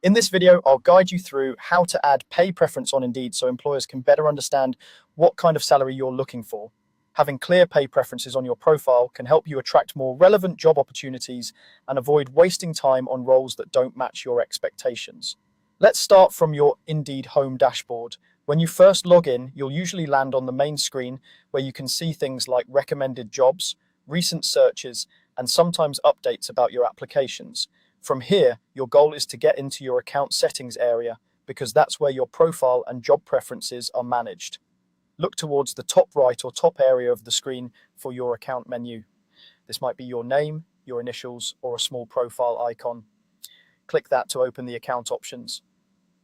In this video, I'll guide you through how to add pay preference on Indeed so employers can better understand what kind of salary you're looking for. Having clear pay preferences on your profile can help you attract more relevant job opportunities and avoid wasting time on roles that don't match your expectations. Let's start from your Indeed home dashboard. When you first log in, you'll usually land on the main screen where you can see things like recommended jobs, recent searches, and sometimes updates about your applications. From here, your goal is to get into your account settings area because that's where your profile and job preferences are managed. Look towards the top right or top area of the screen for your account menu. This might be your name, your initials, or a small profile icon. Click that to open the account options.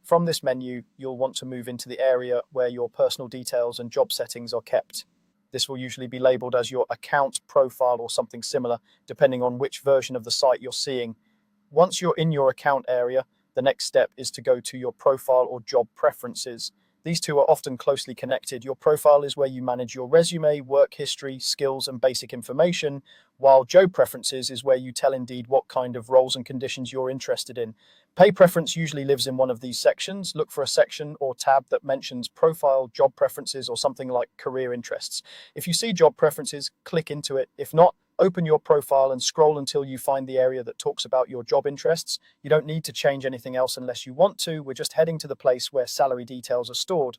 From this menu, you'll want to move into the area where your personal details and job settings are kept. This will usually be labeled as your account profile or something similar, depending on which version of the site you're seeing. Once you're in your account area, the next step is to go to your profile or job preferences. These two are often closely connected. Your profile is where you manage your resume, work history, skills, and basic information, while job preferences is where you tell Indeed what kind of roles and conditions you're interested in. Pay preference usually lives in one of these sections. Look for a section or tab that mentions profile, job preferences, or something like career interests. If you see job preferences, click into it. If not, open your profile and scroll until you find the area that talks about your job interests. You don't need to change anything else unless you want to. We're just heading to the place where salary details are stored.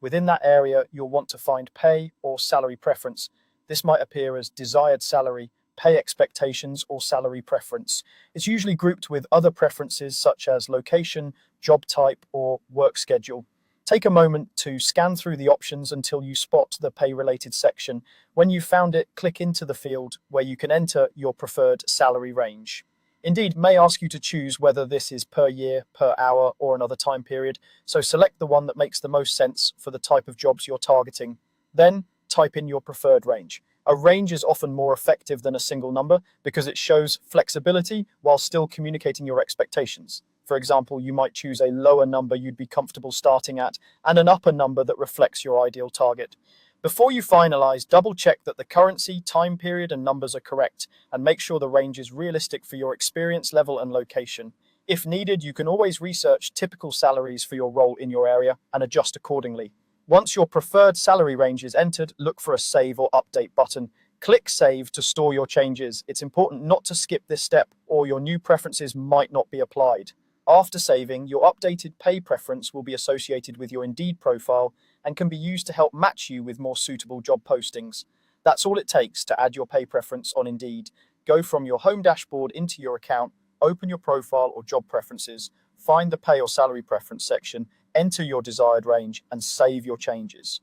Within that area, you'll want to find pay or salary preference. This might appear as desired salary, pay expectations, or salary preference. It's usually grouped with other preferences such as location, job type, or work schedule. Take a moment to scan through the options until you spot the pay-related section. When you've found it, click into the field where you can enter your preferred salary range. Indeed, may ask you to choose whether this is per year, per hour, or another time period, so select the one that makes the most sense for the type of jobs you're targeting. Then, type in your preferred range. A range is often more effective than a single number because it shows flexibility while still communicating your expectations. For example, you might choose a lower number you'd be comfortable starting at and an upper number that reflects your ideal target. Before you finalize, double check that the currency, time period, and numbers are correct, and make sure the range is realistic for your experience level and location. If needed, you can always research typical salaries for your role in your area and adjust accordingly. Once your preferred salary range is entered, look for a Save or Update button. Click Save to store your changes. It's important not to skip this step, or your new preferences might not be applied. After saving, your updated pay preference will be associated with your Indeed profile and can be used to help match you with more suitable job postings. That's all it takes to add your pay preference on Indeed. Go from your home dashboard into your account, open your profile or job preferences, find the pay or salary preference section, enter your desired range, and save your changes.